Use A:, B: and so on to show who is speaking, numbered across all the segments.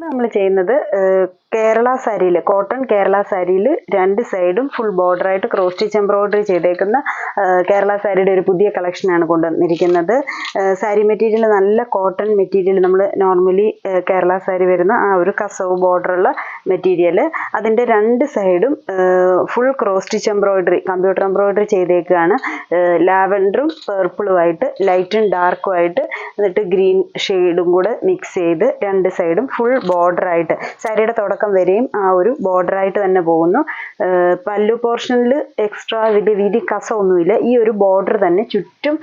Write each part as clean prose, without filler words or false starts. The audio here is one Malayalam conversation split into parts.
A: നമ്മൾ ചെയ്യുന്നത് കേരള സാരിയിൽ കോട്ടൺ കേരള സാരിയിൽ രണ്ട് സൈഡും ഫുൾ ബോർഡർ ആയിട്ട് ക്രോസ് സ്റ്റിച്ച് എംബ്രോയിഡറി ചെയ്തേക്കുന്ന കേരള സാരിയുടെ ഒരു പുതിയ കളക്ഷനാണ് കൊണ്ടുവന്നിരിക്കുന്നത്. സാരി മെറ്റീരിയൽ നല്ല കോട്ടൺ മെറ്റീരിയൽ, നമ്മൾ നോർമലി കേരള സാരി വരുന്ന ആ ഒരു കസവ് ബോർഡറുള്ള മെറ്റീരിയൽ, അതിൻ്റെ രണ്ട് സൈഡും full cross stitch embroidery computer embroidery ചെയ്തേക്കുകയാണ്. ലാവൻഡറും പേർപ്പിളുമായിട്ട് ലൈറ്റും ഡാർക്കും ആയിട്ട്, എന്നിട്ട് ഗ്രീൻ ഷെയ്ഡും കൂടെ മിക്സ് ചെയ്ത് രണ്ട് സൈഡും ഫുൾ ബോർഡർ ആയിട്ട് സാരിയുടെ തുടക്കം വരെയും ആ ഒരു ബോർഡർ ആയിട്ട് തന്നെ പോകുന്നു. പല്ലു പോർഷനിൽ എക്സ്ട്രാ വലിയ വീതി കസ ഒന്നുമില്ല, ഈ ഒരു ബോർഡർ തന്നെ ചുറ്റും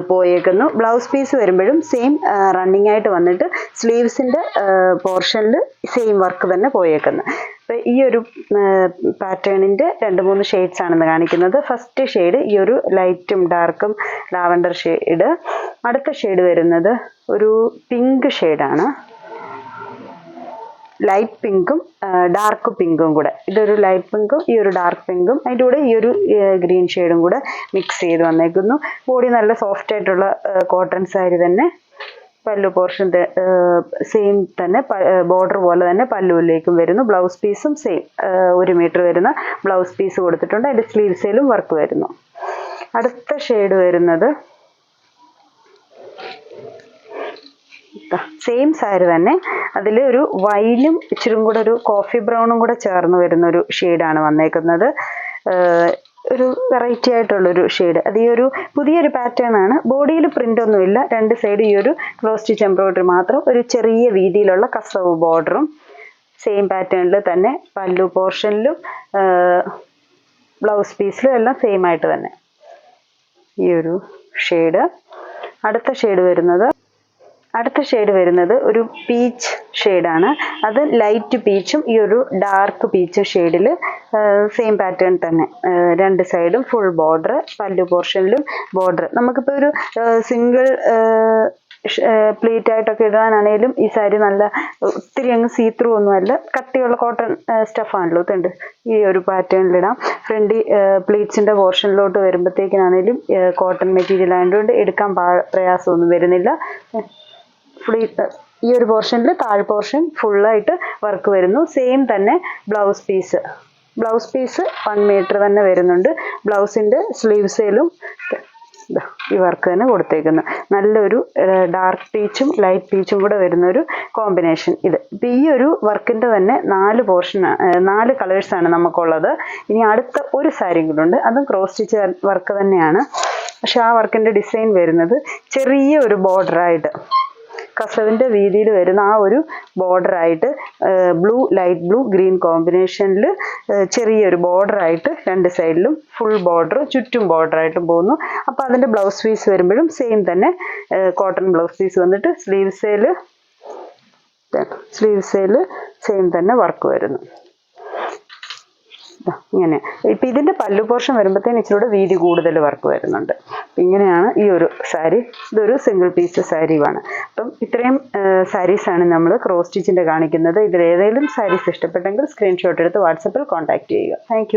A: പോയേക്കുന്നു. ബ്ലൗസ് പീസ് വരുമ്പോഴും സെയിം റണ്ണിങ് ആയിട്ട് വന്നിട്ട് സ്ലീവ്സിൻ്റെ പോർഷനിൽ സെയിം വർക്ക് തന്നെ പോയേക്കുന്നു. അപ്പോൾ ഈ ഒരു പാറ്റേണിൻ്റെ 2-3 ഷെയ്ഡ്സ് ആണെന്ന് കാണിക്കുന്നത്. ഫസ്റ്റ് ഷെയ്ഡ് ഈ ഒരു ലൈറ്റും ഡാർക്കും ലാവൻഡർ ഷെയ്ഡ്. അടുത്ത ഷെയ്ഡ് വരുന്നത് ഒരു പിങ്ക് ഷെയ്ഡാണ്, ലൈറ്റ് പിങ്കും ഡാർക്ക് പിങ്കും കൂടെ. ഇതൊരു ലൈറ്റ് പിങ്കും ഈ ഒരു ഡാർക്ക് പിങ്കും, അതിൻ്റെ കൂടെ ഈ ഒരു ഗ്രീൻ ഷെയ്ഡും കൂടെ മിക്സ് ചെയ്ത് വന്നേക്കുന്നു. ബോഡി നല്ല സോഫ്റ്റ് ആയിട്ടുള്ള കോട്ടൺ സാരി തന്നെ. പല്ലു പോർഷൻ സെയിം തന്നെ, ബോർഡർ പോലെ തന്നെ പല്ലുവിലേക്കും വരുന്നു. ബ്ലൗസ് പീസും സെയിം 1 മീറ്റർ വരുന്ന ബ്ലൗസ് പീസ് കൊടുത്തിട്ടുണ്ട്. അതിൻ്റെ സ്ലീവ്സിലും വർക്ക് വരുന്നു. അടുത്ത ഷെയ്ഡ് വരുന്നത് സെയിം സാരി തന്നെ, അതിൽ ഒരു വൈനും ഇച്ചിരും കൂടെ ഒരു കോഫി ബ്രൗണും കൂടെ ചേർന്ന് വരുന്ന ഒരു ഷെയ്ഡാണ് വന്നേക്കുന്നത്. ഒരു വെറൈറ്റി ആയിട്ടുള്ളൊരു ഷെയ്ഡ്. അത് ഈ ഒരു പുതിയൊരു പാറ്റേൺ ആണ്. ബോഡിയിൽ പ്രിന്റ് ഒന്നുമില്ല, രണ്ട് സൈഡ് ഈ ഒരു ക്രോസ് സ്റ്റിച്ച് എംബ്രോയിഡറി മാത്രം, ഒരു ചെറിയ വീതിയിലുള്ള കസവ് ബോർഡറും സെയിം പാറ്റേണിൽ തന്നെ. പല്ലു പോർഷനിലും ബ്ലൗസ് പീസിലും എല്ലാം സെയിം ആയിട്ട് തന്നെ ഈ ഒരു ഷെയ്ഡ്. അടുത്ത ഷെയ്ഡ് വരുന്നത് ഒരു പീച്ച് ഷെയ്ഡാണ്. അത് ലൈറ്റ് പീച്ചും ഈ ഒരു ഡാർക്ക് പീച്ച് ഷെയ്ഡിൽ സെയിം പാറ്റേൺ തന്നെ, രണ്ട് സൈഡും ഫുൾ ബോർഡർ, പല്ലു പോർഷനിലും ബോർഡർ. നമുക്കിപ്പോൾ ഒരു സിംഗിൾ പ്ലീറ്റ് ആയിട്ടൊക്കെ ഇടാനാണേലും ഈ സാരി നല്ല ഒത്തിരി അങ്ങ് സീ ത്രൂ ഒന്നുമല്ല, കട്ടിയുള്ള കോട്ടൺ സ്റ്റഫാണല്ലോ ഇതുണ്ട്. ഈ ഒരു പാറ്റേണിലിടാം. ഫ്രണ്ട് പ്ലീറ്റ്സിൻ്റെ പോർഷനിലോട്ട് വരുമ്പോഴത്തേക്കിനാണേലും കോട്ടൺ മെറ്റീരിയൽ ആയതുകൊണ്ട് എടുക്കാൻ പ്രയാസമൊന്നും വരുന്നില്ല. ഈ ഒരു പോർഷനിൽ താഴ് പോർഷൻ ഫുള്ളായിട്ട് വർക്ക് വരുന്നു. സെയിം തന്നെ ബ്ലൗസ് പീസ് 1 മീറ്റർ തന്നെ വരുന്നുണ്ട്. ബ്ലൗസിൻ്റെ സ്ലീവ്സിലും ഈ വർക്ക് തന്നെ കൊടുത്തേക്കുന്നു. നല്ലൊരു ഡാർക്ക് പീച്ചും ലൈറ്റ് പീച്ചും കൂടെ വരുന്ന ഒരു കോമ്പിനേഷൻ ഇത്. ഇപ്പം ഈ ഒരു വർക്കിൻ്റെ തന്നെ 4 കളേഴ്സാണ് നമുക്കുള്ളത്. ഇനി അടുത്ത ഒരു സാരിയും കൂടെ ഉണ്ട്, അതും ക്രോസ് സ്റ്റിച്ച് വർക്ക് തന്നെയാണ്. പക്ഷെ ആ വർക്കിൻ്റെ ഡിസൈൻ വരുന്നത് ചെറിയ ഒരു ബോർഡറായിട്ട്, കസവിൻ്റെ വീതിയിൽ വരുന്ന ആ ഒരു ബോർഡറായിട്ട്, ലൈറ്റ് ബ്ലൂ ഗ്രീൻ കോമ്പിനേഷനിൽ ചെറിയൊരു ബോർഡറായിട്ട് രണ്ട് സൈഡിലും ഫുൾ ബോർഡർ ചുറ്റും ബോർഡറായിട്ടും പോകുന്നു. അപ്പോൾ അതിൻ്റെ ബ്ലൗസ് പീസ് വരുമ്പോഴും സെയിം തന്നെ കോട്ടൺ ബ്ലൗസ് പീസ് വന്നിട്ട് സ്ലീവ്സിൽ സെയിം തന്നെ വർക്ക് വരുന്നു. ഇങ്ങനെ. ഇപ്പം ഇതിൻ്റെ പല്ലു പോർഷൻ വരുമ്പോഴത്തേന് ഇച്ചിരൂടെ വീതി കൂടുതൽ വർക്ക് വരുന്നുണ്ട്. ഇങ്ങനെയാണ് ഈ ഒരു സാരി. ഇതൊരു സിംഗിൾ പീസ് സാരിയുമാണ്. അപ്പം ഇത്രയും സാരീസാണ് നമ്മൾ ക്രോസ് സ്റ്റിച്ചിൻ്റെ കാണിക്കുന്നത്. ഇതിൽ ഏതെങ്കിലും സാരീസ് ഇഷ്ടപ്പെട്ടെങ്കിൽ സ്ക്രീൻഷോട്ട് എടുത്ത് വാട്സപ്പിൽ കോൺടാക്റ്റ് ചെയ്യുക. താങ്ക്